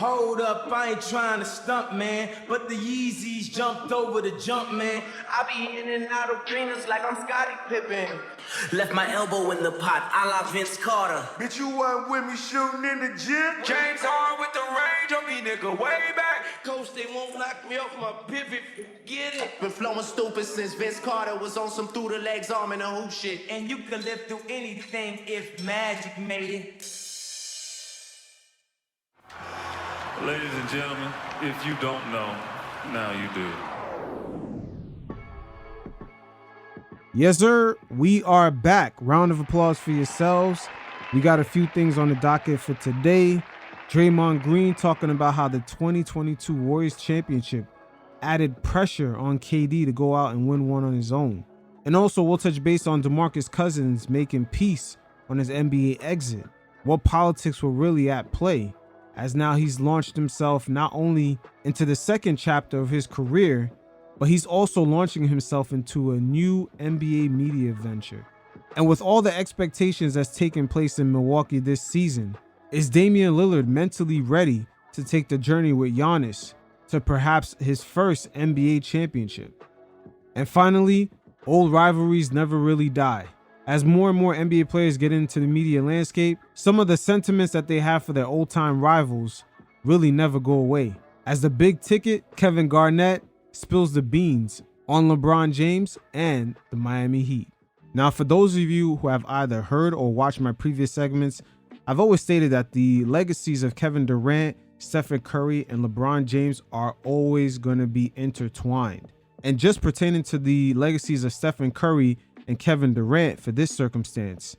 Hold up, I ain't trying to stump, man, but the Yeezys jumped over the jump, man. I be in and out of arenas like I'm Scottie Pippen. Left my elbow in the pot, a la Vince Carter. Bitch, you wasn't with me shooting in the gym? James Harden with the range on me, nigga, way back. Coach, they won't knock me off my pivot, forget it. Been flowing stupid since Vince Carter was on some through the legs arm and a hoop shit. And you can live through anything if magic made it. Ladies and gentlemen, if you don't know, now you do. Yes, sir. We are back. Round of applause for yourselves. We got a few things on the docket for today. Draymond Green talking about how the 2022 Warriors championship added pressure on KD to go out and win one on his own. And also, we'll touch base on DeMarcus Cousins making peace on his NBA exit. What politics were really at play, as now he's launched himself not only into the second chapter of his career, but he's also launching himself into a new NBA media venture. And with all the expectations that's taken place in Milwaukee this season, is Damian Lillard mentally ready to take the journey with Giannis to perhaps his first NBA championship? And finally, old rivalries never really die. As more and more NBA players get into the media landscape, some of the sentiments that they have for their old-time rivals really never go away. As the big ticket, Kevin Garnett, spills the beans on LeBron James and the Miami Heat. Now, for those of you who have either heard or watched my previous segments, I've always stated that the legacies of Kevin Durant, Stephen Curry, and LeBron James are always going to be intertwined. And just pertaining to the legacies of Stephen Curry and Kevin Durant for this circumstance,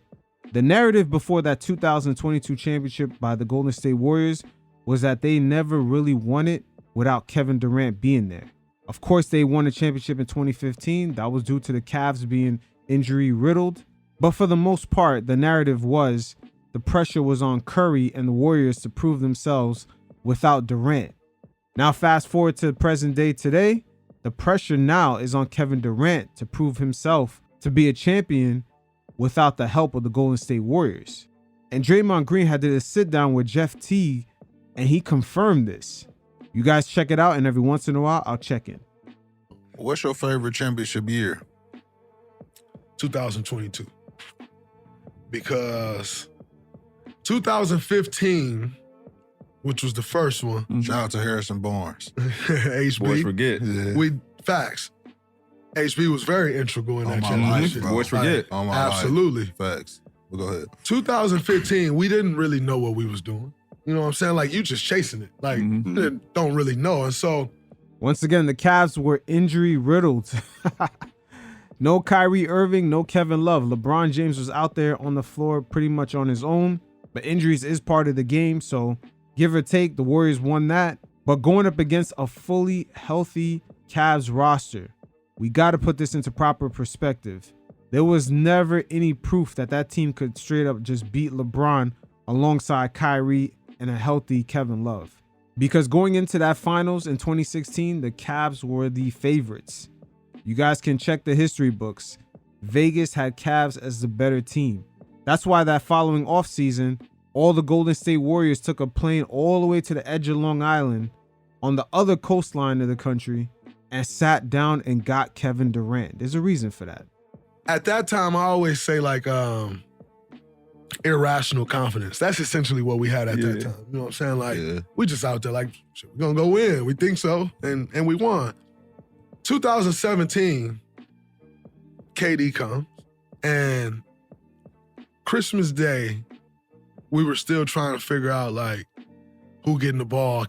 the narrative before that 2022 championship by the Golden State Warriors was that they never really won it without Kevin Durant being there. Of course, they won a championship in 2015. That was due to the Cavs being injury riddled. But for the most part, the narrative was the pressure was on Curry and the Warriors to prove themselves without Durant. Now, fast forward to the present day today, the pressure now is on Kevin Durant to prove himself to be a champion without the help of the Golden State Warriors. And Draymond Green had to sit down with Jeff Teague, and he confirmed this. You guys check it out, and every once in a while, I'll check in. What's your favorite championship year? 2022. Because 2015, which was the first one. Shout out to Harrison Barnes. HB. Boys forget. Yeah. Facts. HB was very integral in On that my championship. life, bro. Boys forget. On my Absolutely. life. Facts. Well, go ahead. 2015, we didn't really know what we was doing. You know what I'm saying? Like, you just chasing it. Like, you don't really know. And so, once again, the Cavs were injury riddled. No Kyrie Irving, no Kevin Love. LeBron James was out there on the floor pretty much on his own, but injuries is part of the game. So give or take, the Warriors won that. But going up against a fully healthy Cavs roster, we got to put this into proper perspective. There was never any proof that that team could straight up just beat LeBron alongside Kyrie and a healthy Kevin Love. Because going into that finals in 2016, the Cavs were the favorites. You guys can check the history books. Vegas had Cavs as the better team. That's why that following offseason, all the Golden State Warriors took a plane all the way to the edge of Long Island on the other coastline of the country and sat down and got Kevin Durant. There's a reason for that. at that time, I always say like irrational confidence. That's essentially what we had at that time. You know what I'm saying? Like we just out there like, we're gonna go win. We think so, and we won. 2017, KD comes, and Christmas Day, we were still trying to figure out like who getting the ball.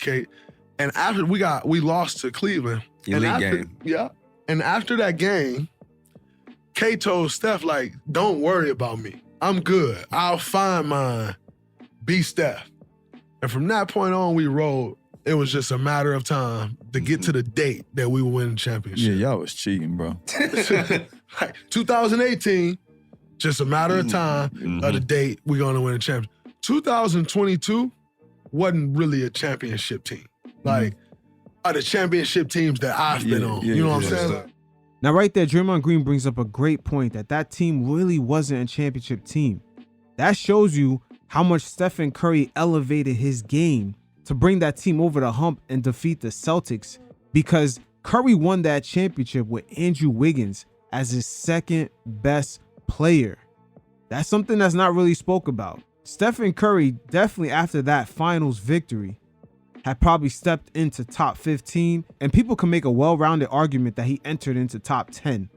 And after we lost to Cleveland. Elite game. Yeah. And after that game, K told Steph, like, don't worry about me. I'm good. I'll find mine. Be Steph. And from that point on, we rolled. It was just a matter of time to get to the date that we would win the championship. Yeah, y'all was cheating, bro. Like 2018, just a matter of time of the date we're going to win a championship. 2022 wasn't really a championship team. Like, are the championship teams that I've been on. You know what I'm saying? Now, right there, Draymond Green brings up a great point that team really wasn't a championship team. That shows you how much Stephen Curry elevated his game to bring that team over the hump and defeat the Celtics, because Curry won that championship with Andrew Wiggins as his second best player. That's something that's not really spoke about. Stephen Curry, definitely after that finals victory, had probably stepped into top 15, and people can make a well-rounded argument that he entered into top 10.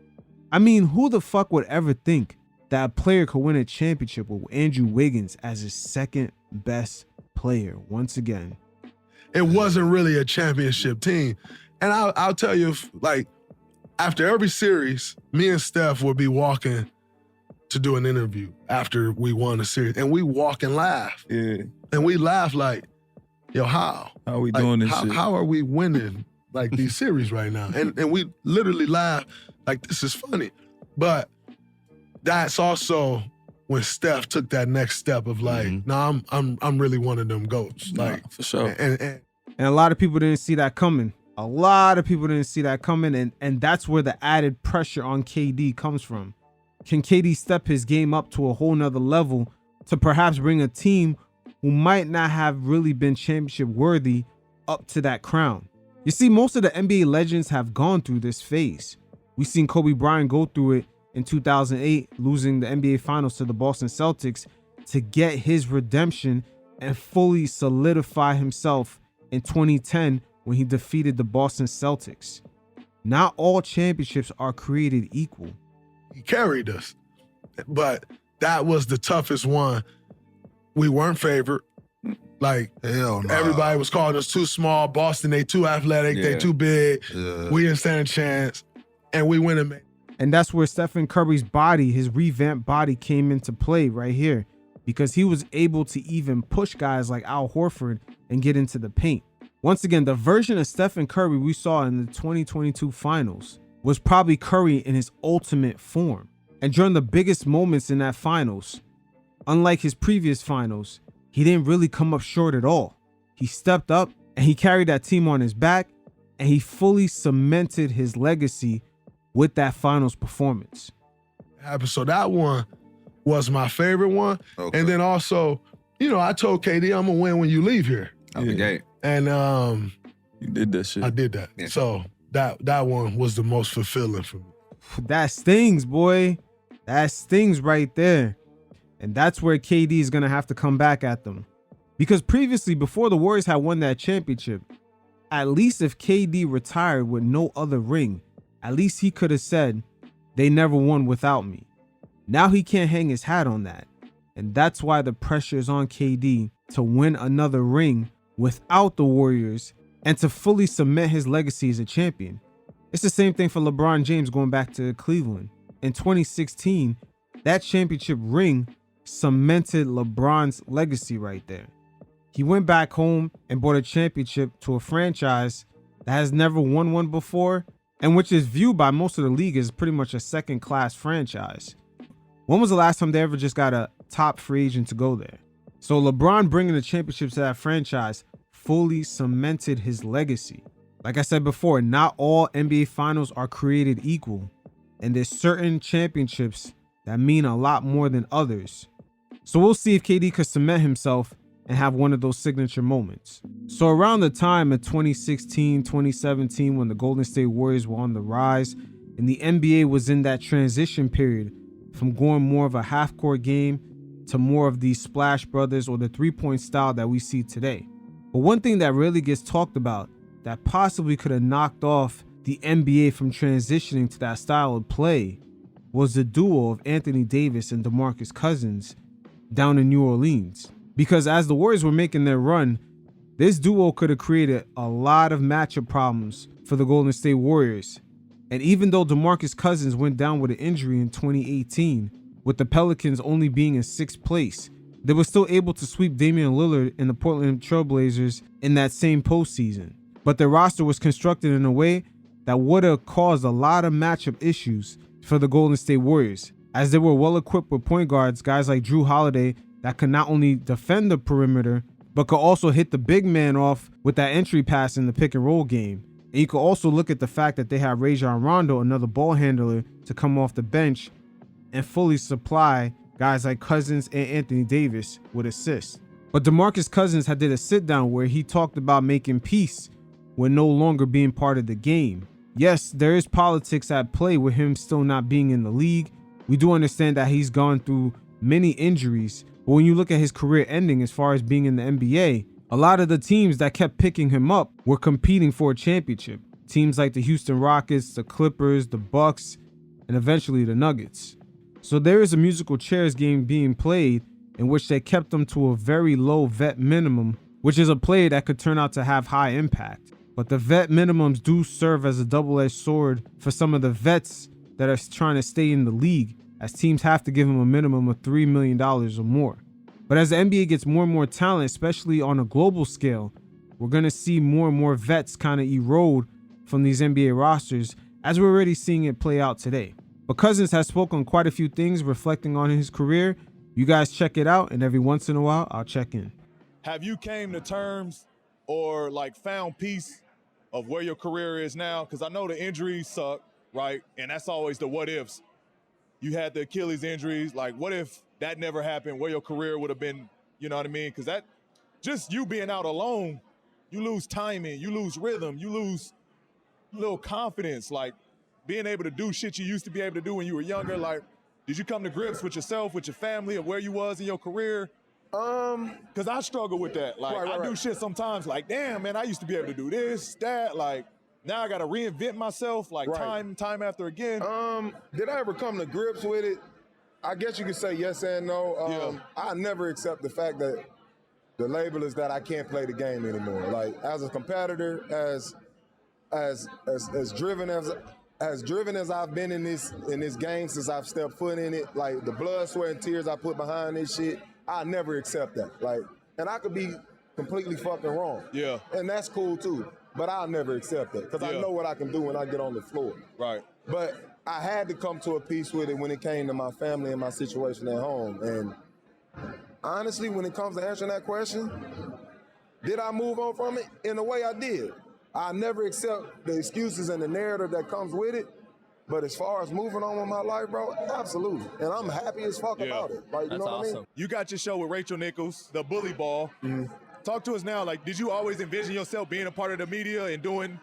I mean, who the fuck would ever think that a player could win a championship with Andrew Wiggins as his second best player once again? It wasn't really a championship team. And I'll tell you, like, after every series, me and Steph would be walking to do an interview after we won the series, and we walk and laugh. Yeah. And we laugh like, yo, how? How are we Like, doing this how, shit? how are we winning like these series right now? And we literally laugh like, this is funny. But that's also when Steph took that next step of like, nah, I'm really one of them GOATs. Like, for sure. And a lot of people didn't see that coming. A lot of people didn't see that coming, and that's where the added pressure on KD comes from. Can KD step his game up to a whole nother level to perhaps bring a team who might not have really been championship worthy up to that crown? You see, most of the NBA legends have gone through this phase. We've seen Kobe Bryant go through it in 2008, losing the NBA Finals to the Boston Celtics to get his redemption and fully solidify himself in 2010 when he defeated the Boston Celtics. Not all championships are created equal. he carried us. But that was the toughest one. We weren't favored. Like, Hell no. everybody was calling us too small. Boston, they too athletic, they Yeah. too big. Yeah. We didn't stand a chance. And we went and made. And that's where Stephen Curry's body, his revamped body, came into play right here, because he was able to even push guys like Al Horford and get into the paint. Once again, the version of Stephen Curry we saw in the 2022 finals was probably Curry in his ultimate form. And during the biggest moments in that finals, unlike his previous finals, he didn't really come up short at all. He stepped up and he carried that team on his back, and he fully cemented his legacy with that finals performance. So that one was my favorite one. Okay. And then also, you know, I told KD I'm gonna win when you leave here. Out the gate. And You did that shit. I did that. Yeah. So that one was the most fulfilling for me. That stings, boy. That stings right there. And that's where KD is going to have to come back at them. Because previously, before the Warriors had won that championship, at least if KD retired with no other ring, at least he could have said, they never won without me. Now he can't hang his hat on that. And that's why the pressure is on KD to win another ring without the Warriors and to fully cement his legacy as a champion. It's the same thing for LeBron James going back to Cleveland. In 2016, that championship ring cemented LeBron's legacy right there. He went back home and brought a championship to a franchise that has never won one before, and which is viewed by most of the league as pretty much a second-class franchise. When was the last time they ever just got a top free agent to go there? So LeBron bringing the championship to that franchise fully cemented his legacy. Like I said before, not all NBA finals are created equal, and there's certain championships that mean a lot more than others. So we'll see if KD could cement himself and have one of those signature moments. So around the time of 2016, 2017, when the Golden State Warriors were on the rise and the NBA was in that transition period from going more of a half-court game to more of the Splash Brothers or the three-point style that we see today. But one thing that really gets talked about that possibly could have knocked off the NBA from transitioning to that style of play was the duo of Anthony Davis and DeMarcus Cousins down in New Orleans. Because as the Warriors were making their run, this duo could have created a lot of matchup problems for the Golden State Warriors. And even though DeMarcus Cousins went down with an injury in 2018, with the Pelicans only being in 6th place, they were still able to sweep Damian Lillard and the Portland Trailblazers in that same postseason. But their roster was constructed in a way that would have caused a lot of matchup issues for the Golden State Warriors, as they were well equipped with point guards, guys like Drew Holiday, that could not only defend the perimeter, but could also hit the big man off with that entry pass in the pick and roll game. And you could also look at the fact that they have Rajon Rondo, another ball handler, to come off the bench and fully supply guys like Cousins and Anthony Davis with assists. But DeMarcus Cousins had did a sit down where he talked about making peace with no longer being part of the game. Yes, there is politics at play with him still not being in the league. We do understand that he's gone through many injuries, but when you look at his career ending as far as being in the NBA, a lot of the teams that kept picking him up were competing for a championship. Teams like the Houston Rockets, the Clippers, the Bucks, and eventually the Nuggets. So there is a musical chairs game being played in which they kept them to a very low vet minimum, which is a play that could turn out to have high impact. But the vet minimums do serve as a double-edged sword for some of the vets that are trying to stay in the league, as teams have to give them a minimum of $3 million or more. But as the NBA gets more and more talent, especially on a global scale, we're going to see more and more vets kind of erode from these NBA rosters, as we're already seeing it play out today. But Cousins has spoken quite a few things reflecting on his career. You guys check it out, and every once in a while, I'll check in. Have you came to terms or like found peace of where your career is now? Because I know the injuries suck, right? And that's always the what ifs. You had the Achilles injuries. Like, what if that never happened? Where your career would have been, you know what I mean? Because that, just you being out alone, you lose timing, you lose rhythm, you lose a little confidence. Like, being able to do shit you used to be able to do when you were younger. Like, did you come to grips with yourself, with your family, or where you was in your career? Because I struggle with that. Like, I do shit sometimes like, damn, man, I used to be able to do this, that. Like, now I got to reinvent myself, like time after again. Did I ever come to grips with it? I guess you could say yes and no. I never accept the fact that the label is that I can't play the game anymore. Like, as a competitor, as driven as I've been in this game since I've stepped foot in it, like the blood, sweat, and tears I put behind this shit, I never accept that. Like, and I could be completely fucking wrong. Yeah. And that's cool too. But I'll never accept that because I know what I can do when I get on the floor. Right. But I had to come to a peace with it when it came to my family and my situation at home. And honestly, when it comes to answering that question, did I move on from it? In a way, I did. I never accept the excuses and the narrative that comes with it. But as far as moving on with my life, bro, absolutely. And I'm happy as fuck about it. Like, you know what I mean? You got your show with Rachel Nichols, the Bully Ball. Talk to us now. Like, did you always envision yourself being a part of the media and doing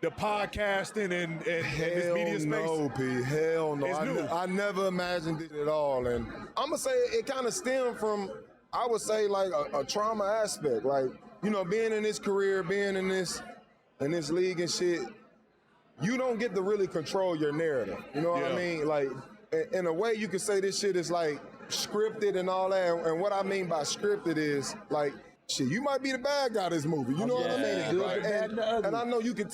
the podcasting and this media space? No, P. Hell no. I never imagined it at all. And I'm going to say it kind of stemmed from, I would say, like a trauma aspect. Like, you know, being in this career, being in this league and shit, you don't get to really control your narrative. You know what I mean? Like, in a way, you could say this shit is like scripted and all that. And what I mean by scripted is like, shit, you might be the bad guy of this movie. You know what I mean? And I know you can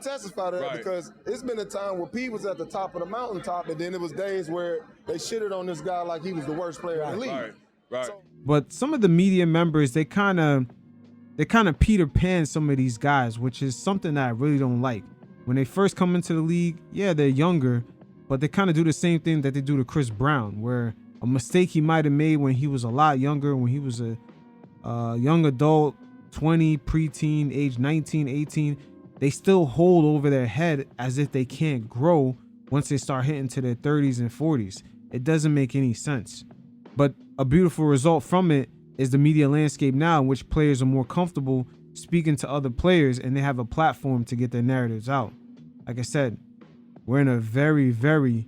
testify to that because it's been a time where P was at the top of the mountaintop, and then it was days where they shitted on this guy like he was the worst player in the league. Right. But some of the media members, they kind of Peter Pan some of these guys, which is something that I really don't like. When they first come into the league, yeah, they're younger, but they kind of do the same thing that they do to Chris Brown, where a mistake he might have made when he was a lot younger, when he was a young adult, 20, preteen, age 19, 18, they still hold over their head as if they can't grow once they start hitting to their 30s and 40s. It doesn't make any sense. But a beautiful result from it is the media landscape now, in which players are more comfortable speaking to other players and they have a platform to get their narratives out. Like I said, we're in a very, very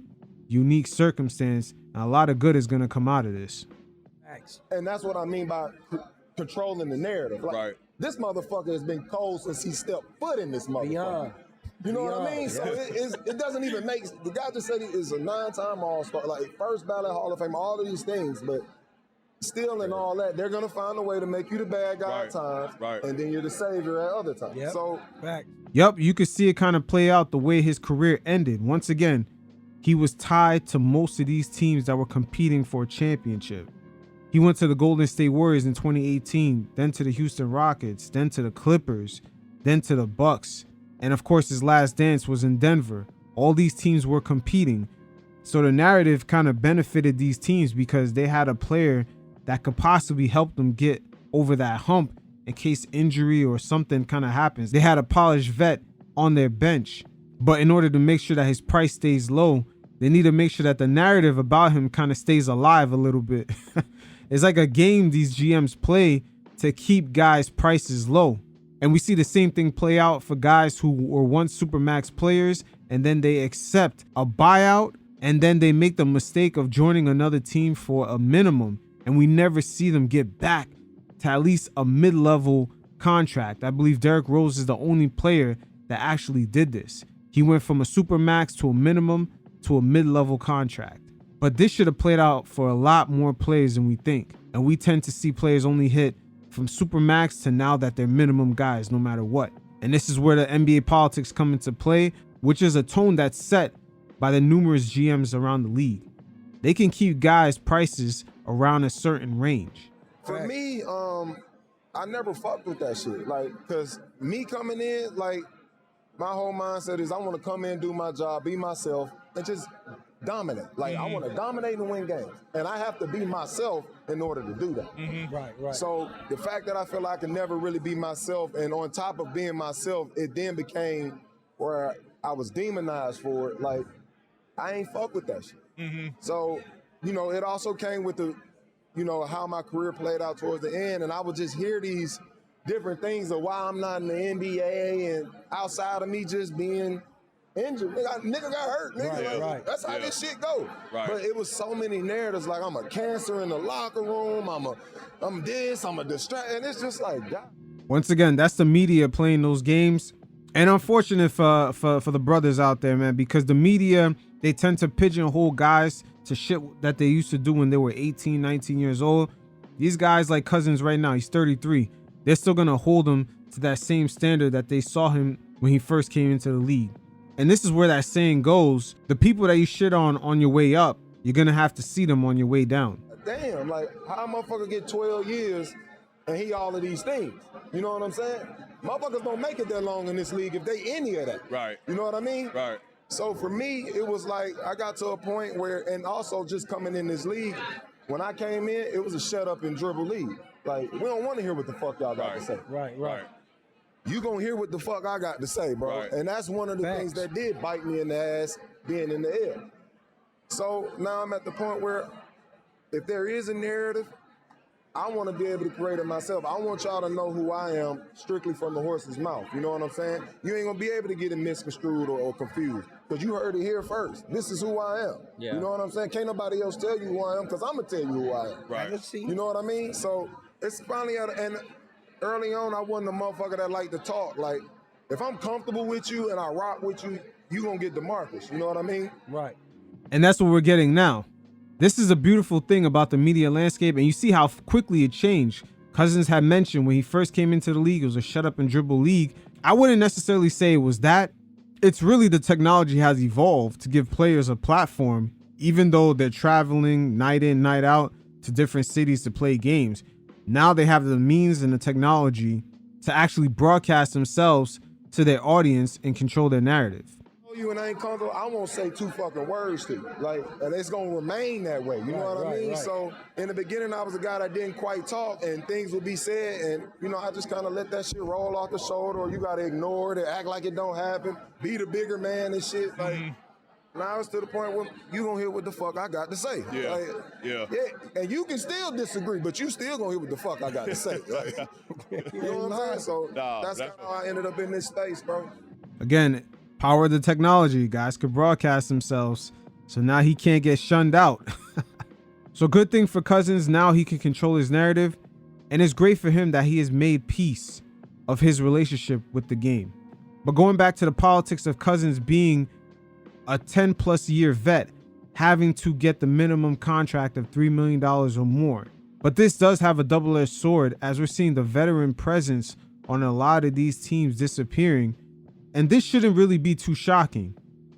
unique circumstance, and a lot of good is going to come out of this. And that's what I mean by controlling the narrative. Like, this motherfucker has been cold since he stepped foot in this motherfucker. You know what I mean? So it doesn't even make, the guy just said he is a 9-time All-Star, like first ballot Hall of Fame, all of these things, but still and all that, they're gonna find a way to make you the bad guy at times, and then you're the savior at other times. So, Yep, you could see it kind of play out the way his career ended. Once again, he was tied to most of these teams that were competing for a championship. He went to the Golden State Warriors in 2018, then to the Houston Rockets, then to the Clippers, then to the Bucks. And of course, his last dance was in Denver. All these teams were competing. So the narrative kind of benefited these teams because they had a player that could possibly help them get over that hump in case injury or something kind of happens. They had a polished vet on their bench. But in order to make sure that his price stays low, they need to make sure that the narrative about him kind of stays alive a little bit. It's like a game these GMs play to keep guys' prices low. And we see the same thing play out for guys who were once Supermax players and then they accept a buyout and then they make the mistake of joining another team for a minimum. And we never see them get back to at least a mid-level contract. I believe Derrick Rose is the only player that actually did this. He went from a Supermax to a minimum to a mid-level contract. But this should have played out for a lot more players than we think. And we tend to see players only hit from Supermax to now that they're minimum guys no matter what. And this is where the NBA politics come into play, which is a tone that's set by the numerous GMs around the league. They can keep guys' prices around a certain range. For me, I never fucked with that shit. Like, cause me coming in, like, my whole mindset is I want to come in, do my job, be myself, and just dominate. Like, I want to dominate and win games. And I have to be myself in order to do that. Right. So the fact that I feel like I can never really be myself, and on top of being myself, it then became where I was demonized for it. Like, I ain't fuck with that shit. So, you know, it also came with the, you know, how my career played out towards the end, and I would just hear these different things of why I'm not in the NBA and outside of me just being injured. Nigga got hurt, nigga. Right. That's how this shit go. Right. But it was so many narratives, like I'm a cancer in the locker room, I'm this, I'm a distract, and it's just like, God. Once again, that's the media playing those games. And unfortunate for the brothers out there, man, because the media, they tend to pigeonhole guys to shit that they used to do when they were 18, 19 years old. These guys like Cousins right now, he's 33. They're still going to hold him to that same standard that they saw him when he first came into the league. And this is where that saying goes. The people that you shit on your way up, you're going to have to see them on your way down. Damn, like, how a motherfucker get 12 years and he all of these things? You know what I'm saying? Motherfuckers don't make it that long in this league if they any of that. Right. You know what I mean? Right. So for me, it was like I got to a point where, and also just coming in this league, when I came in, it was a shut up and dribble league. Like, we don't want to hear what the fuck y'all got to say. Right. You gonna hear what the fuck I got to say, bro. Right. And that's one of the things that did bite me in the ass being in the air. So now I'm at the point where if there is a narrative, I want to be able to create it myself. I want y'all to know who I am strictly from the horse's mouth. You know what I'm saying? You ain't gonna be able to get it misconstrued or confused because you heard it here first. This is who I am. Yeah. You know what I'm saying? Can't nobody else tell you who I am because I'm gonna tell you who I am. Right. You know what I mean? So it's finally and early on, I wasn't a motherfucker that liked to talk. Like, if I'm comfortable with you and I rock with you, you gonna get DeMarcus. You know what I mean? Right. And that's what we're getting now. This is a beautiful thing about the media landscape, and you see how quickly it changed. Cousins had mentioned when he first came into the league, it was a shut up and dribble league. I wouldn't necessarily say it was that. It's really the technology has evolved to give players a platform, even though they're traveling night in, night out to different cities to play games. Now they have the means and the technology to actually broadcast themselves to their audience and control their narrative. You and I ain't comfortable, I won't say two fucking words to you. Like, and it's gonna remain that way. You know what I mean? Right. So in the beginning, I was a guy that didn't quite talk, and things would be said, and you know, I just kind of let that shit roll off the shoulder, or you gotta ignore it, or act like it don't happen, be the bigger man and shit. Like, now it's to the point where you gonna hear what the fuck I got to say. Yeah. Like, Yeah. And you can still disagree, but you still gonna hear what the fuck I got to say. Like, you know what I'm saying? So that's how I ended up in this space, bro. Again, power of the technology. Guys could broadcast themselves, so now he can't get shunned out. So good thing for Cousins. Now he can control his narrative, and it's great for him that he has made peace of his relationship with the game. But going back to the politics of Cousins being a 10+ year vet, having to get the minimum contract of $3 million or more. But this does have a double-edged sword, as we're seeing the veteran presence on a lot of these teams disappearing. And this shouldn't really be too shocking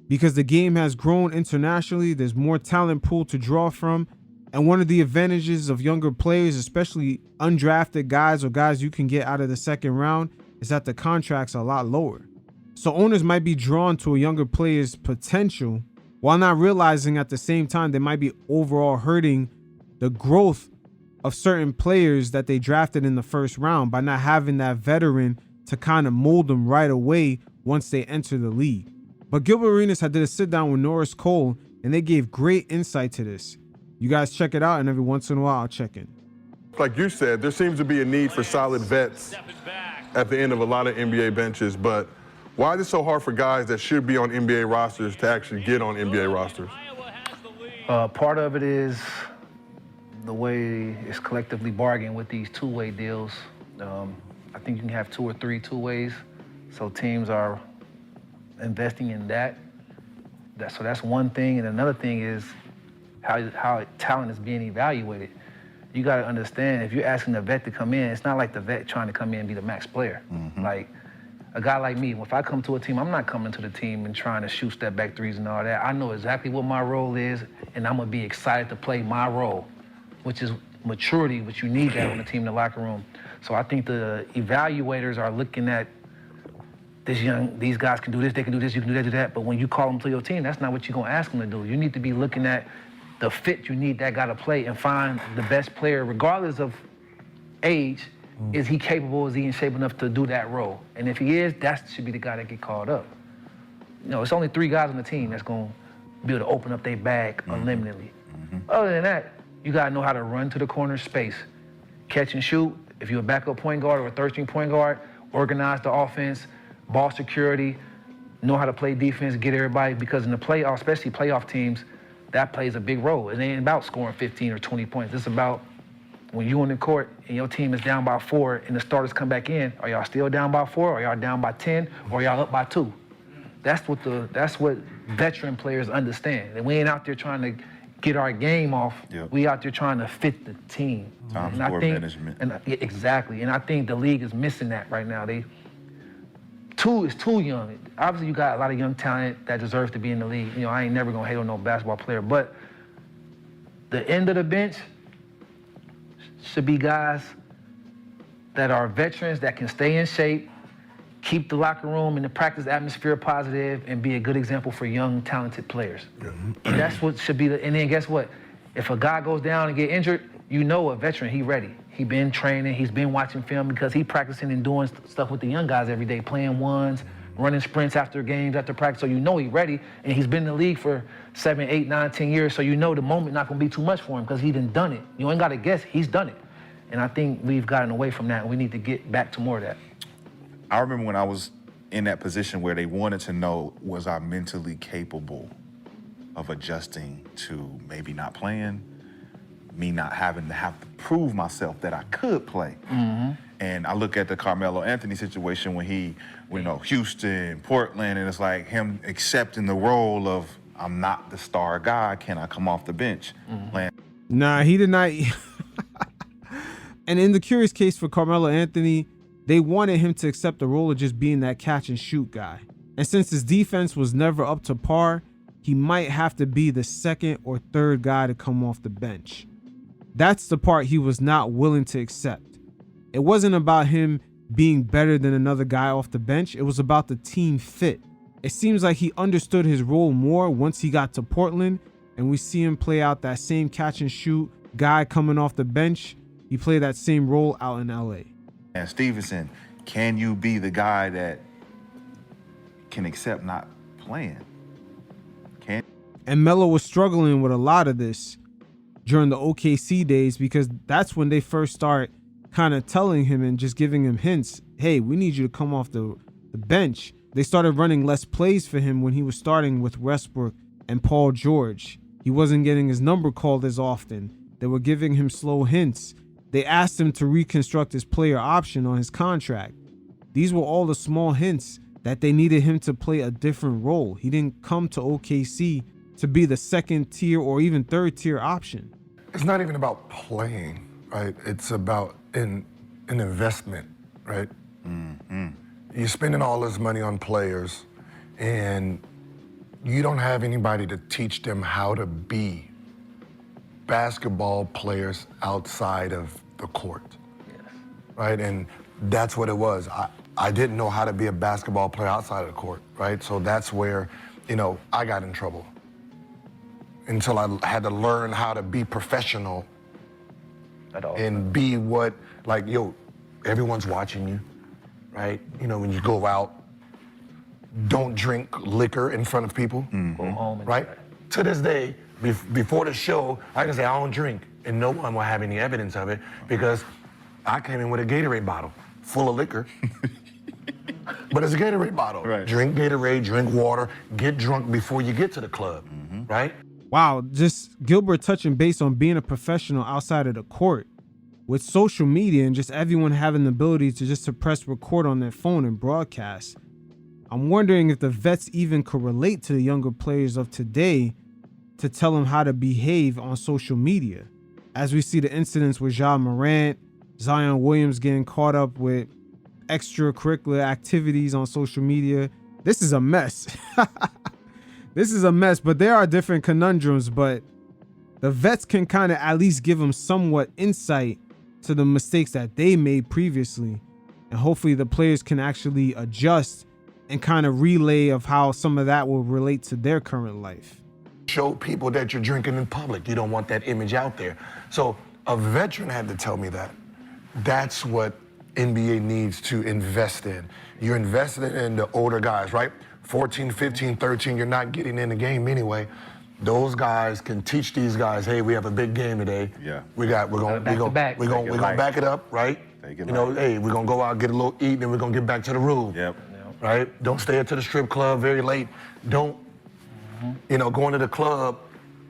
because the game has grown internationally. There's more talent pool to draw from. And one of the advantages of younger players, especially undrafted guys or guys you can get out of the second round, is that the contracts are a lot lower. So owners might be drawn to a younger player's potential while not realizing at the same time they might be overall hurting the growth of certain players that they drafted in the first round by not having that veteran to kind of mold them right away once they enter the league. But Gilbert Arenas had did a sit down with Norris Cole, and they gave great insight to this. You guys check it out, and every once in a while I'll check in. Like you said, there seems to be a need for solid vets at the end of a lot of NBA benches, but why is it so hard for guys that should be on NBA rosters to actually get on NBA rosters? Part of it is the way it's collectively bargained with these two-way deals. I think you can have 2 or 3 two-ways, so teams are investing in that. So that's one thing, and another thing is how talent is being evaluated. You got to understand, if you're asking a vet to come in, it's not like the vet trying to come in and be the max player. Like, a guy like me, if I come to a team, I'm not coming to the team and trying to shoot step back threes and all that. I know exactly what my role is, and I'm going to be excited to play my role, which is maturity, which you need that on the team in the locker room. So I think the evaluators are looking at these guys can do this, they can do this, you can do that, do that. But when you call them to your team, that's not what you're going to ask them to do. You need to be looking at the fit you need that guy to play and find the best player, regardless of age. Is he capable? Is he in shape enough to do that role? And if he is, that should be the guy that get called up. You know, it's only 3 guys on the team that's going to be able to open up their bag unlimitedly. Other than that, you got to know how to run to the corner space, catch and shoot. If you're a backup point guard or a third-string point guard, organize the offense, ball security, know how to play defense, get everybody, because in the playoffs, especially playoff teams, that plays a big role. It ain't about scoring 15 or 20 points. It's about when you on the court and your team is down by 4 and the starters come back in, are y'all still down by 4? Are y'all down by 10? Or are y'all up by 2? That's what veteran players understand. And we ain't out there trying to get our game off. Yep. We out there trying to fit the team. Time for management. Exactly. And I think the league is missing that right now. It's too young. Obviously, you got a lot of young talent that deserves to be in the league. You know, I ain't never gonna hate on no basketball player, but the end of the bench should be guys that are veterans that can stay in shape, keep the locker room and the practice atmosphere positive, and be a good example for young, talented players. That's what should be and then guess what? If a guy goes down and get injured, you know a veteran, he ready. He been training, he's been watching film because he practicing and doing stuff with the young guys every day, playing ones, running sprints after games, after practice, so you know he's ready, and he's been in the league for 7, 8, 9, 10 years, so you know the moment not gonna be too much for him because he done it. You ain't gotta guess, he's done it. And I think we've gotten away from that, and we need to get back to more of that. I remember when I was in that position where they wanted to know, was I mentally capable of adjusting to maybe not playing, me not having to have to prove myself that I could play. And I look at the Carmelo Anthony situation when he, Houston, Portland, and it's like him accepting the role of, I'm not the star guy, can I come off the bench? Nah, he did not. And in the curious case for Carmelo Anthony, they wanted him to accept the role of just being that catch and shoot guy. And since his defense was never up to par, he might have to be the second or third guy to come off the bench. That's the part he was not willing to accept. It wasn't about him being better than another guy off the bench. It was about the team fit. It seems like he understood his role more once he got to Portland, and we see him play out that same catch and shoot guy coming off the bench. He played that same role out in LA. And Stevenson, can you be the guy that can accept not playing? And Melo was struggling with a lot of this during the OKC days because that's when they first start kind of telling him and just giving him hints. Hey, we need you to come off the bench. They started running less plays for him when he was starting with Westbrook and Paul George. He wasn't getting his number called as often. They were giving him slow hints. They asked him to reconstruct his player option on his contract. These were all the small hints that they needed him to play a different role. He didn't come to OKC to be the second tier or even third tier option. It's not even about playing, right? It's about an investment, right? You're spending all this money on players and you don't have anybody to teach them how to be basketball players outside of the court, right? And that's what it was. I didn't know how to be a basketball player outside of the court, right? So that's where, I got in trouble until I had to learn how to be professional and be what, everyone's watching you, right? When you go out, don't drink liquor in front of people, Go home and right? To this day, before the show, I can say I don't drink. and no one will have any evidence of it because I came in with a Gatorade bottle full of liquor. But it's a Gatorade bottle. Right. Drink Gatorade, drink water, get drunk before you get to the club, right? Wow, just Gilbert touching base on being a professional outside of the court. With social media and just everyone having the ability to just suppress record on their phone and broadcast, I'm wondering if the vets even could relate to the younger players of today to tell them how to behave on social media. As we see the incidents with Ja Morant, Zion Williams getting caught up with extracurricular activities on social media. This is a mess. This is a mess, but there are different conundrums, but the vets can kind of at least give them somewhat insight to the mistakes that they made previously. And hopefully the players can actually adjust and kind of relay of how some of that will relate to their current life. Show people that you're drinking in public. You don't want that image out there. So a veteran had to tell me that. That's what NBA needs to invest in. You're investing in the older guys, right? 14, 15, 13, you're not getting in the game anyway. Those guys can teach these guys, hey, we have a big game today. Yeah. We're gonna back it up, right? You know, hey, we're gonna go out, get a little eat, then we're gonna get back to the room. Yep. Right? Don't stay to the strip club very late. Don't, going to the club,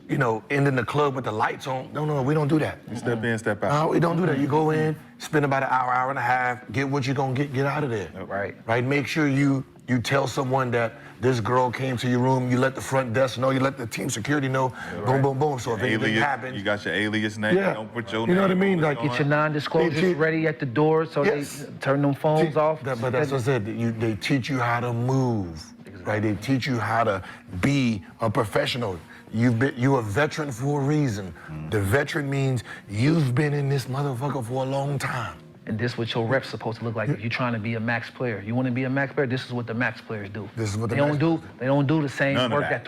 ending the club with the lights on. No, we don't do that. You step in, step out. No, we don't do that. You go in, spend about an hour, hour and a half, get what you're gonna get out of there. Right. Right? Make sure you tell someone that this girl came to your room, you let the front desk know, you let the team security know, boom, boom, boom. So if anything happens. You got your alias name, don't put your name. You know what I mean? Like, get your non-disclosures ready at the door so they turn them phones off. But that's what I said. They teach you how to move, right? They teach you how to be a professional. You're a veteran for a reason. The veteran means you've been in this motherfucker for a long time. And this is what your rep's supposed to look like if you're trying to be a max player. You want to be a max player, this is what the max players do. This is what they don't do the same work that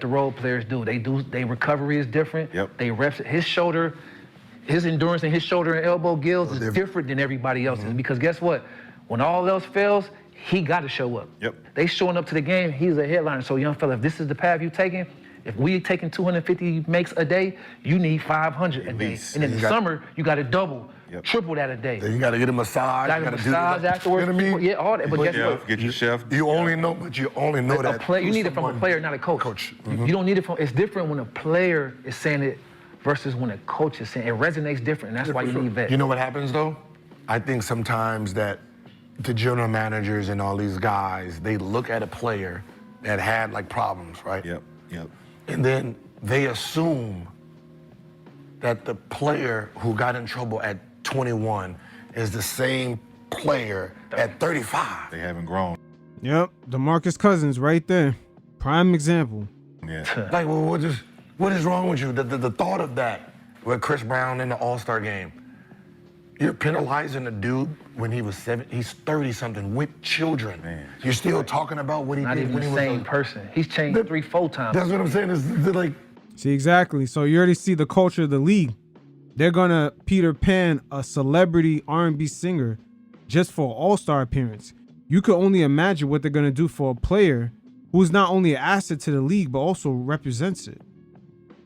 the role players do. Their recovery is different. Yep. They reps his endurance and his shoulder and elbow gills is different than everybody else's. Because guess what? When all else fails, he got to show up. Yep. They showing up to the game, he's a headliner. So young fella, if this is the path you're taking, if we taking 250 makes a day, you need 500 a day. And in the summer, you got to double. Triple that a day. Then you got to get a massage. Got a massage afterwards. You know what I mean? Yeah, all that. But guess what? Get your chef. You only know that. You need it from a player, not a coach. You don't need it from. It's different when a player is saying it versus when a coach is saying it. It resonates different, and that's why you need vets. You know what happens though? I think sometimes that the general managers and all these guys, they look at a player that had like problems, right? Yep. And then they assume that the player who got in trouble at 21 is the same player at 35. They haven't grown. Yep, DeMarcus Cousins right there. Prime example. Yeah. Like, well, what is wrong with you? The thought of that with Chris Brown in the All-Star game. You're penalizing a dude when he was 7. He's 30-something with children. Man. You're still talking about what he Not did even when the he was same person. He's changed 3-4 times. That's what I'm saying. Is like. See, exactly. So you already see the culture of the league. They're gonna Peter Pan a celebrity R&B singer just for an all-star appearance. You could only imagine what they're gonna do for a player who's not only an asset to the league but also represents it.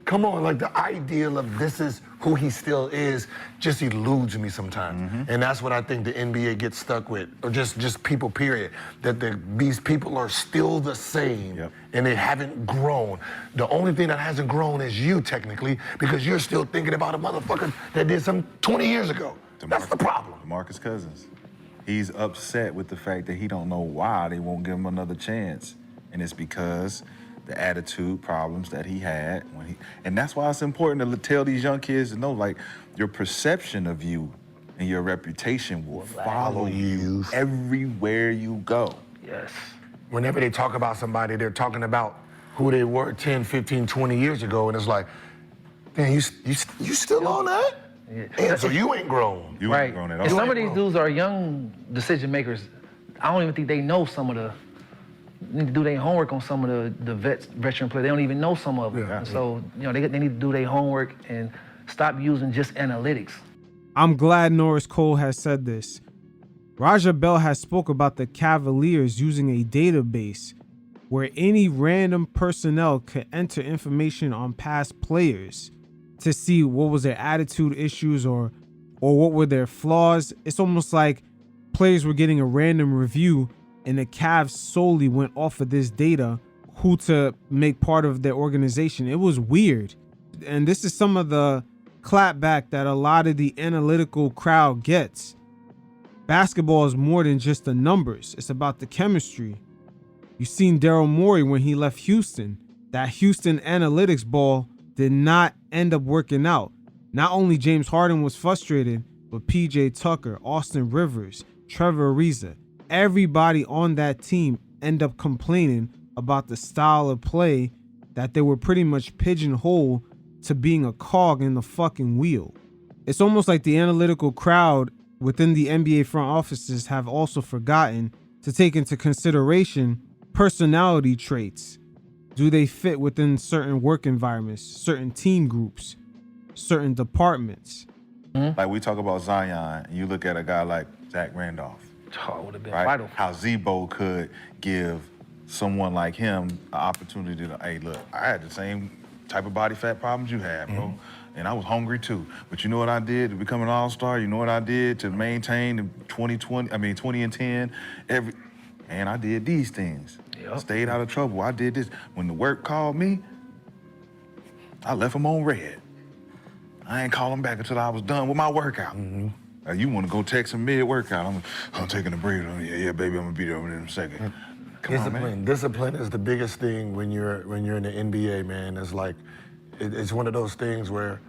Come on, like the ideal of this is who he still is just eludes me sometimes. And that's what I think the NBA gets stuck with, or just people, period. That these people are still the same and they haven't grown. The only thing that hasn't grown is you, technically, because you're still thinking about a motherfucker that did something 20 years ago. That's the problem. DeMarcus Cousins. He's upset with the fact that he don't know why they won't give him another chance. And it's because the attitude problems that he had and that's why it's important to tell these young kids to know, like, your perception of you and your reputation will follow you everywhere you go. Yes. Whenever they talk about somebody, they're talking about who they were 10, 15, 20 years ago, and it's like, man, you still on that? Yeah. And so you ain't grown. You ain't grown at all. And some of these dudes are young decision makers. I don't even think they know some of the. Need to do their homework on some of the veteran players. They don't even know some of them. And so, they need to do their homework and stop using just analytics. I'm glad Norris Cole has said this. Raja Bell has spoke about the Cavaliers using a database where any random personnel could enter information on past players to see what was their attitude issues or what were their flaws. It's almost like players were getting a random review and the Cavs solely went off of this data, who to make part of their organization. It was weird. And this is some of the clapback that a lot of the analytical crowd gets. Basketball is more than just the numbers. It's about the chemistry. You've seen Daryl Morey when he left Houston. That Houston analytics ball did not end up working out. Not only James Harden was frustrated, but PJ Tucker, Austin Rivers, Trevor Ariza, everybody on that team end up complaining about the style of play that they were pretty much pigeonholed to being a cog in the fucking wheel. It's almost like the analytical crowd within the NBA front offices have also forgotten to take into consideration personality traits. Do they fit within certain work environments, certain team groups, certain departments? Like we talk about Zion, and you look at a guy like Zach Randolph. Oh, would have been right? vital. How Zebo could give someone like him an opportunity to, hey, look, I had the same type of body fat problems you had, bro. And I was hungry too. But you know what I did to become an all-star? You know what I did to maintain the 20 and 10? And I did these things. Yep. Stayed out of trouble. I did this. When the work called me, I left them on red. I ain't call them back until I was done with my workout. You want to go text him mid-workout. I'm taking a break. Yeah, baby, I'm going to be there in a second. Come on, man. Discipline is the biggest thing when you're in the NBA, man. It's like, it's one of those things where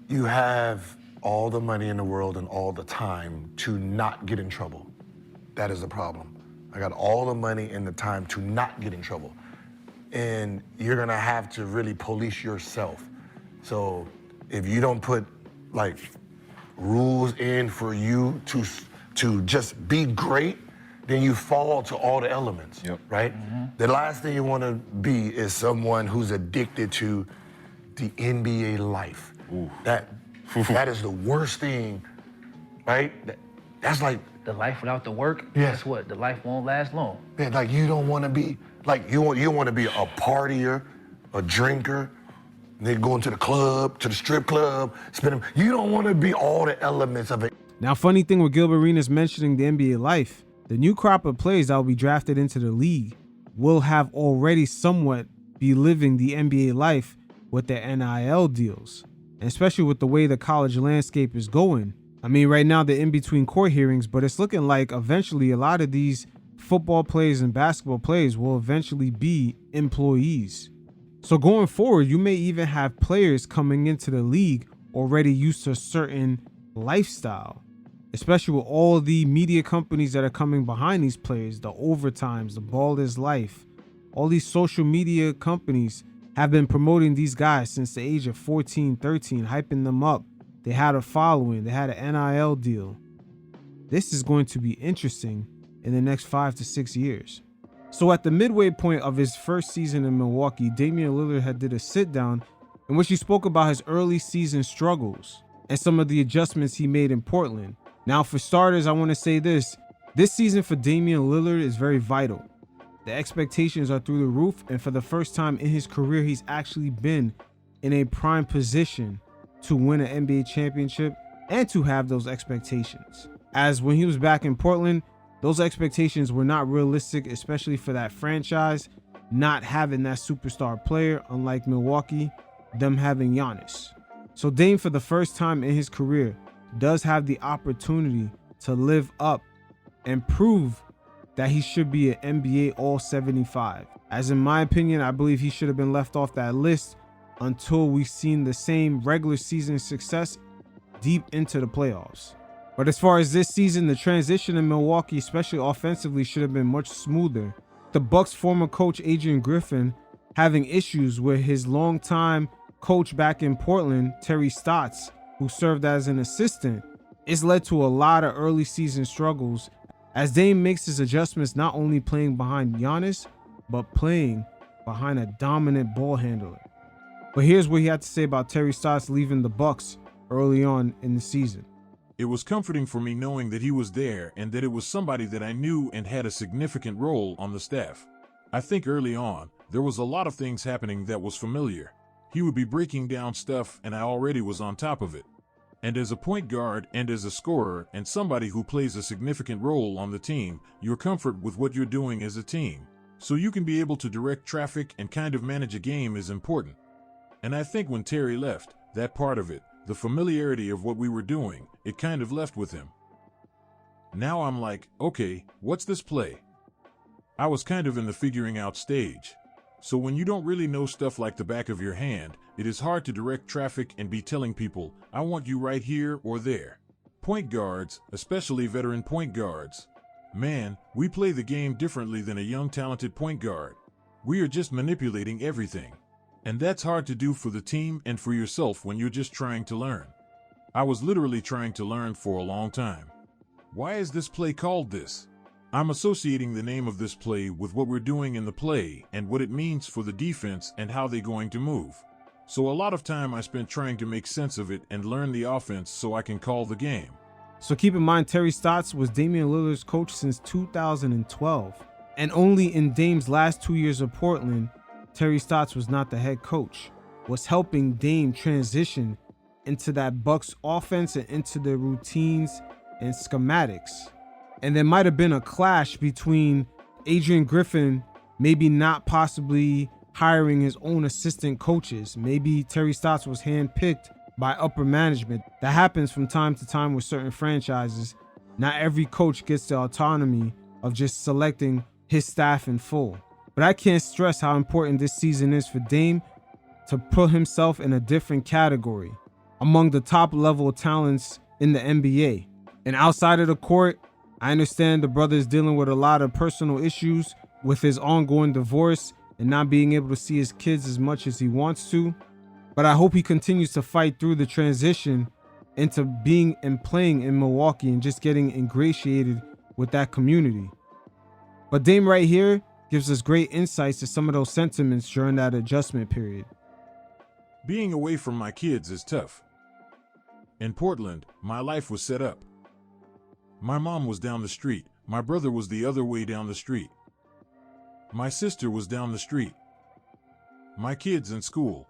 you have all the money in the world and all the time to not get in trouble. That is the problem. I got all the money and the time to not get in trouble. And you're gonna have to really police yourself. So if you don't put like rules in for you to just be great, then you fall to all the elements, right? The last thing you wanna be is someone who's addicted to the NBA life. That is the worst thing, right? That's like, the life without the work, Yeah. guess what? The life won't last long. man, like you don't wanna be, like you wanna be a partier, a drinker, then going to the club, to the strip club, you don't wanna be all the elements of it. Now, funny thing with Gilbert Arenas mentioning the NBA life, the new crop of players that will be drafted into the league will have already somewhat be living the NBA life with their NIL deals, and especially with the way the college landscape is going. I mean, right now they're in between court hearings, but it's looking like eventually a lot of these football players and basketball players will eventually be employees. So going forward, you may even have players coming into the league already used to a certain lifestyle, especially with all the media companies that are coming behind these players, the overtimes, the Ball is Life. All these social media companies have been promoting these guys since the age of 14, 13, hyping them up. They had a following, they had an NIL deal. This is going to be interesting in the next 5 to 6 years. So at the midway point of his first season in Milwaukee, Damian Lillard had did a sit down in which he spoke about his early season struggles and some of the adjustments he made in Portland. Now, for starters, I want to say this season for Damian Lillard is very vital. The expectations are through the roof, and for the first time in his career, he's actually been in a prime position to win an NBA championship and to have those expectations. As when he was back in Portland, those expectations were not realistic, especially for that franchise not having that superstar player, unlike Milwaukee, them having Giannis. So Dame, for the first time in his career, does have the opportunity to live up and prove that he should be an NBA All-75. As in my opinion, I believe he should have been left off that list until we've seen the same regular season success deep into the playoffs. But as far as this season, the transition in Milwaukee, especially offensively, should have been much smoother. The Bucks' former coach Adrian Griffin having issues with his longtime coach back in Portland, Terry Stotts, who served as an assistant, it's led to a lot of early season struggles as Dame makes his adjustments, not only playing behind Giannis, but playing behind a dominant ball handler. But here's what he had to say about Terry Stotts leaving the Bucks early on in the season. It was comforting for me knowing that he was there and that it was somebody that I knew and had a significant role on the staff. I think early on, there was a lot of things happening that was familiar. he would be breaking down stuff and I already was on top of it. And as a point guard and as a scorer and somebody who plays a significant role on the team, your comfort with what you're doing as a team, so you can be able to direct traffic and kind of manage a game, is important. And I think when Terry left, that part of it, the familiarity of what we were doing, it kind of left with him. Now I'm like, okay, what's this play? I was kind of in the figuring out stage. So when you don't really know stuff like the back of your hand, it is hard to direct traffic and be telling people, I want you right here or there. Point guards, especially veteran point guards, man, we play the game differently than a young talented point guard. We are just manipulating everything. And that's hard to do for the team and for yourself when you're just trying to learn. I was literally trying to learn for a long time. Why is this play called this? I'm associating the name of this play with what we're doing in the play and what it means for the defense and how they're going to move. So a lot of time I spent trying to make sense of it and learn the offense so I can call the game. So keep in mind, Terry Stotts was Damian Lillard's coach since 2012. And only in Dame's last 2 years of Portland, Terry Stotts was not the head coach, was helping Dame transition into that Bucks offense and into their routines and schematics. And there might have been a clash between Adrian Griffin maybe not possibly hiring his own assistant coaches. Maybe Terry Stotts was handpicked by upper management. That happens from time to time with certain franchises. Not every coach gets the autonomy of just selecting his staff in full. But I can't stress how important this season is for Dame to put himself in a different category among the top level talents in the NBA. And outside of the court, I understand the brother is dealing with a lot of personal issues with his ongoing divorce and not being able to see his kids as much as he wants to. But I hope he continues to fight through the transition into being and playing in Milwaukee and just getting ingratiated with that community. But Dame right here gives us great insights to some of those sentiments during that adjustment period. Being away from my kids is tough. In Portland, my life was set up. My mom was down the street. My brother was the other way down the street. My sister was down the street. My kids in school.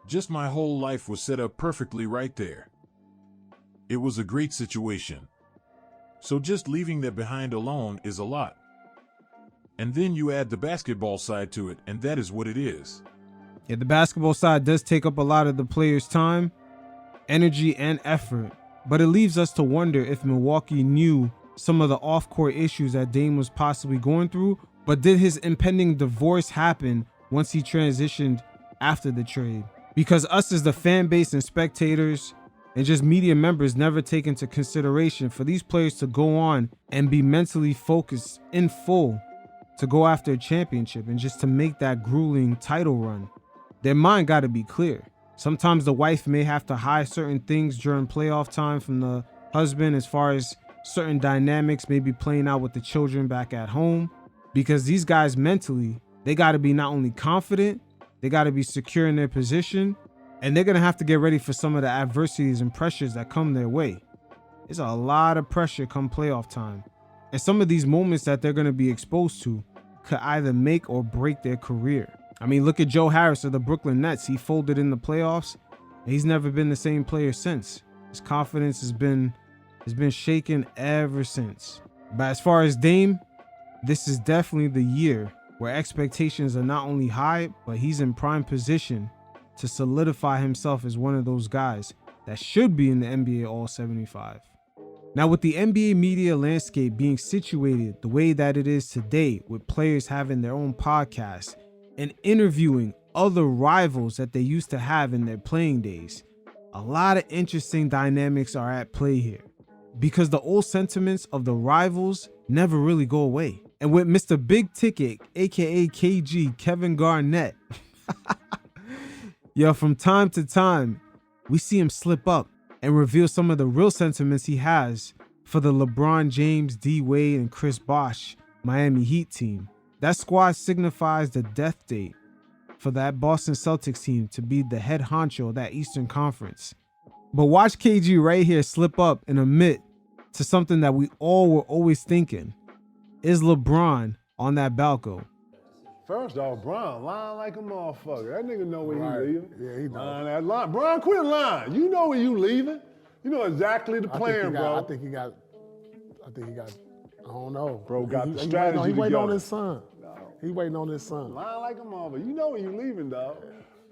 Just my whole life was set up perfectly right there. It was a great situation. So just leaving that behind alone is a lot. And then you add the basketball side to it, and that is what it is. Yeah, the basketball side does take up a lot of the players' time, energy, and effort. But it leaves us to wonder if Milwaukee knew some of the off-court issues that Dame was possibly going through, but did his impending divorce happen once he transitioned after the trade? Because us as the fan base and spectators and just media members never take into consideration for these players to go on and be mentally focused in full to go after a championship and just to make that grueling title run. Their mind got to be clear. Sometimes the wife may have to hide certain things during playoff time from the husband as far as certain dynamics maybe playing out with the children back at home, because these guys mentally, they got to be not only confident, they got to be secure in their position, and they're going to have to get ready for some of the adversities and pressures that come their way. There's a lot of pressure come playoff time. And some of these moments that they're going to be exposed to could either make or break their career. I mean, look at Joe Harris of the Brooklyn Nets. He folded in the playoffs, and he's never been the same player since. His confidence has been shaken ever since. But as far as Dame, this is definitely the year where expectations are not only high, but he's in prime position to solidify himself as one of those guys that should be in the NBA All-75. Now, with the NBA media landscape being situated the way that it is today, with players having their own podcasts and interviewing other rivals that they used to have in their playing days, a lot of interesting dynamics are at play here, because the old sentiments of the rivals never really go away. And with Mr. Big Ticket, aka KG, Kevin Garnett, from time to time, we see him slip up and reveal some of the real sentiments he has for the LeBron James, D Wade, and Chris Bosh Miami Heat team. That squad signifies the death date for that Boston Celtics team to be the head honcho of that Eastern Conference. But watch KG right here slip up and admit to something that we all were always thinking. Is LeBron on that balcony? First off, Bron lying like a motherfucker. That nigga know where Right. he leaving. Yeah, he know. Lying that line. Bron, quit lying. You know where you leaving. You know exactly the plan, bro. I think he got. I don't know. Bro got the He strategy waiting on together. his son. He waiting on his son. Lying like a motherfucker. You know where you leaving, dog.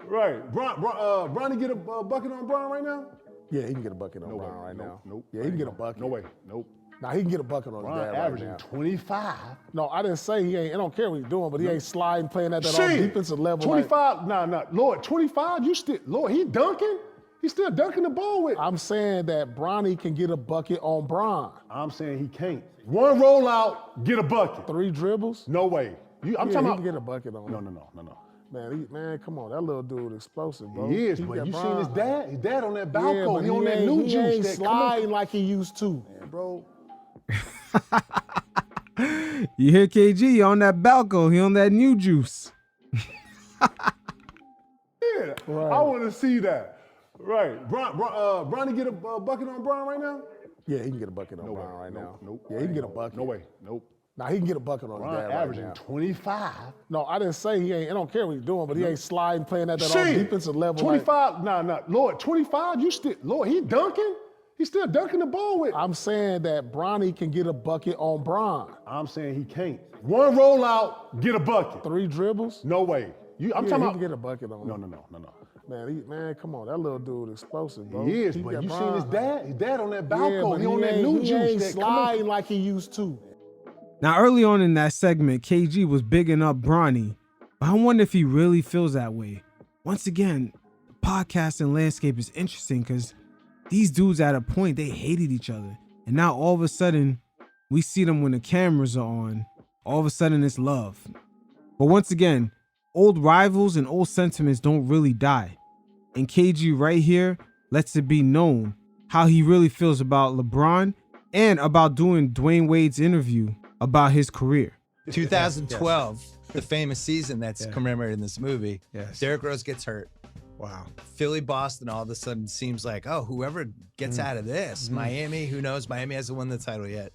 Right. Bronny get a bucket on Bron right now? Yeah, he can get a bucket on Bron right now. Nope. Yeah, he can get a bucket. No way. Nope. Now he can get a bucket on his Bron dad right averaging now. 25. No, I didn't say he ain't. I don't care what he's doing, but he ain't sliding, playing at that all defensive level. 25. Nah. Lord, 25. You still, Lord, he dunking. He's still dunking the ball with. I'm saying that Bronny can get a bucket on Bron. I'm saying he can't. One rollout, get a bucket. 3 dribbles? No way. I'm talking he about. can get a bucket on him. No. Man, come on. That little dude explosive, bro. He is, but you seen his dad? His dad on that balcony. but he on that new he juice. ain't That sliding like he used to. Man, bro. You hear KG on that balcony, he on that new juice. Yeah, Right. I want to see that. Right. Bronny get a bucket on Bron right now? Yeah, he can get a bucket on Bron right now. Nope. Yeah, he can get a bucket. No way. Nope. Now he can get a bucket on his Bron dad right averaging now. 25. No, I didn't say he ain't. I don't care what he's doing, but he ain't sliding, playing at that all defensive level. 25. Nah. Lord, 25. You still, Lord, he dunking. He's still dunking the ball with. I'm saying that Bronny can get a bucket on Bron. I'm saying he can't. One rollout, get a bucket. 3 dribbles? No way. I'm talking he about. can get a bucket on him. No. Man, come on. That little dude explosive, bro. He is, but you seen his dad? His dad on that balcony. He on that new juice. He ain't That sliding like he used to. Now, early on in that segment, KG was bigging up Bronny, but I wonder if he really feels that way. Once again, the podcasting landscape is interesting because these dudes at a point, they hated each other. And now all of a sudden, we see them when the cameras are on. All of a sudden, it's love. But once again, old rivals and old sentiments don't really die. And KG right here lets it be known how he really feels about LeBron and about doing Dwayne Wade's interview about his career. 2012, the famous season that's commemorated in this movie. Yes. Derrick Rose gets hurt. Wow. Philly, Boston, all of a sudden seems like, oh, whoever gets out of this. Miami, who knows? Miami hasn't won the title yet.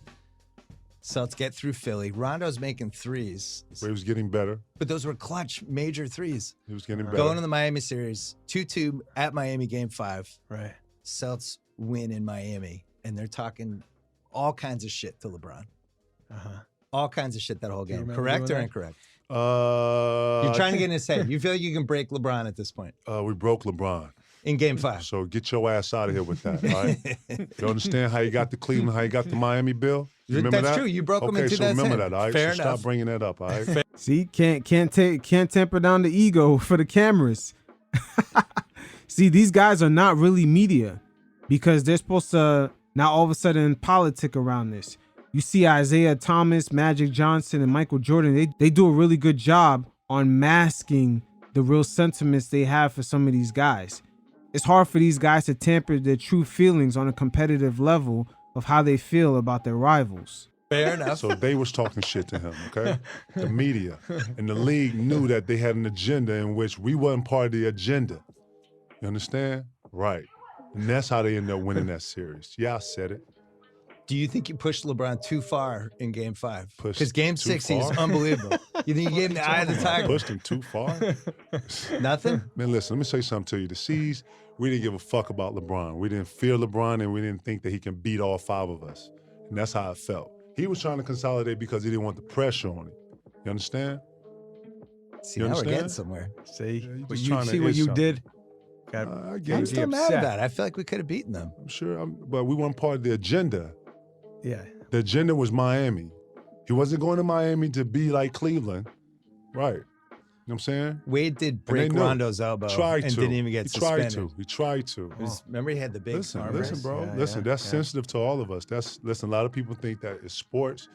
Celtics get through Philly. Rondo's making threes. He was getting better. But those were clutch, major threes. He was getting better. Going to the Miami series, 2-2 at Miami game 5. Right. Celtics win in Miami, and they're talking all kinds of shit to LeBron. All kinds of shit that whole game. Correct or incorrect? You're trying to get in his head. You feel like you can break LeBron at this point? We broke LeBron. In game 5. So get your ass out of here with that, all right? You understand how you got the Cleveland, how you got the Miami Bill? You remember That's that? true. You broke him in Okay, so remember 2010. that, all right? Fair so enough. stop bringing that up, all right? See, can't temper down the ego for the cameras. See, these guys are not really media because they're supposed to now all of a sudden politic around this. You see Isaiah Thomas, Magic Johnson, and Michael Jordan, they do a really good job on masking the real sentiments they have for some of these guys. It's hard for these guys to tamper their true feelings on a competitive level of how they feel about their rivals. Fair enough. So they was talking shit to him, okay? The media and the league knew that they had an agenda in which we wasn't part of the agenda. You understand? Right. And that's how they ended up winning that series. Yeah, I said it. Do you think you pushed LeBron too far in game 5? Pushed Because game too 6, he's far? unbelievable. You think you gave him the eye of the tiger? Pushed him too far? Nothing? Man, listen, let me say something to you. The C's, we didn't give a fuck about LeBron. We didn't fear LeBron, and we didn't think that he can beat all 5 of us. And that's how it felt. He was trying to consolidate because he didn't want the pressure on him. You understand? See, You now we're understand? getting somewhere. See, But you see what you did? I get I'm it. still mad about it. I feel like we could have beaten them. I'm sure, but we weren't part of the agenda. Yeah. The agenda was Miami. He wasn't going to Miami to be like Cleveland. Right. You know what I'm saying? Wade did And they break knew. Rondo's elbow Tried and to. didn't even get He tried suspended. to. He tried to. Remember he had the big Listen, arm listen, race? bro. Yeah, listen, yeah, that's yeah. sensitive to all of us. Listen, a lot of people think that it's sports.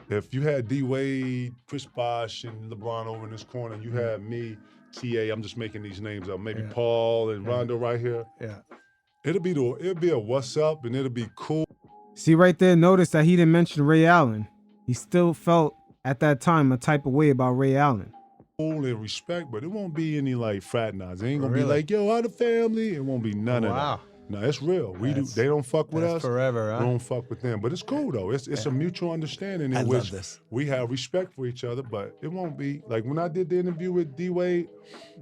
If you had D Wade, Chris Bosh, and LeBron over in this corner, you had me, TA, I'm just making these names up, maybe Paul and Rondo right here. Yeah. It'll be a what's up and it'll be cool. See right there, notice that he didn't mention Ray Allen. He still felt at that time a type of way about Ray Allen. Cool and respect, but it won't be any like fraternizing. It ain't gonna be Really? like, yo, how the family? It won't be none of Wow. that. No, it's real. They don't fuck with us. Forever, huh? We don't fuck with them. But it's cool though. It's a mutual understanding in I which love this. we have respect for each other. But it won't be like when I did the interview with D Wade.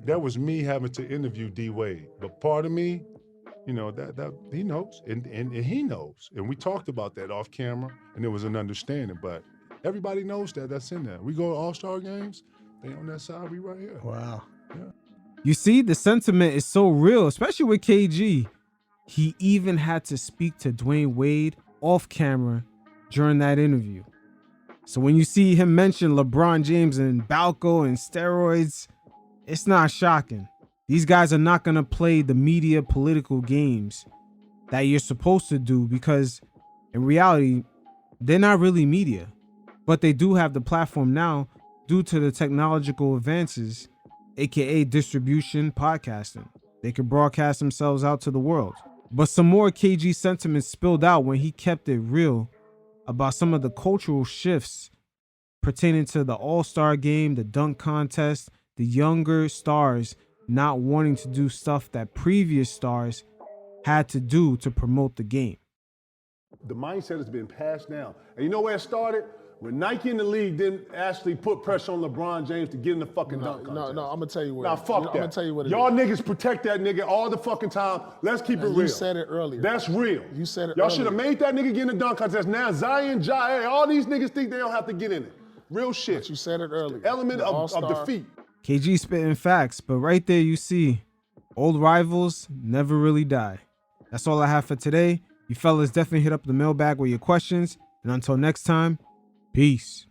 That was me having to interview D Wade. But part of me, you know, that he knows and he knows. And we talked about that off camera, and there was an understanding. But everybody knows that's in there. We go to All-Star games. They on that side. We right here. Wow. Yeah. You see, the sentiment is so real, especially with KG. He even had to speak to Dwayne Wade off camera during that interview. So when you see him mention LeBron James and Balco and steroids, it's not shocking. These guys are not going to play the media political games that you're supposed to do because in reality, they're not really media. But they do have the platform now due to the technological advances, aka distribution, podcasting. They could broadcast themselves out to the world. But some more KG sentiments spilled out when he kept it real about some of the cultural shifts pertaining to the All-Star game, the dunk contest, the younger stars not wanting to do stuff that previous stars had to do to promote the game. The mindset has been passed down. And you know where it started? When Nike in the league didn't actually put pressure on LeBron James to get in the fucking dunk contest. No, I'm gonna tell you what. Now fuck that. I'm gonna tell you what. Y'all niggas protect that nigga all the fucking time. Let's keep it real. You said it earlier. That's real. You said it Y'all earlier. should have made that nigga get in the dunk contest. Now Zion, Jair, all these niggas think they don't have to get in it. Real shit. But you said it earlier. Element of defeat. KG spitting facts, but right there you see, old rivals never really die. That's all I have for today. You fellas definitely hit up the mailbag with your questions. And until next time, peace.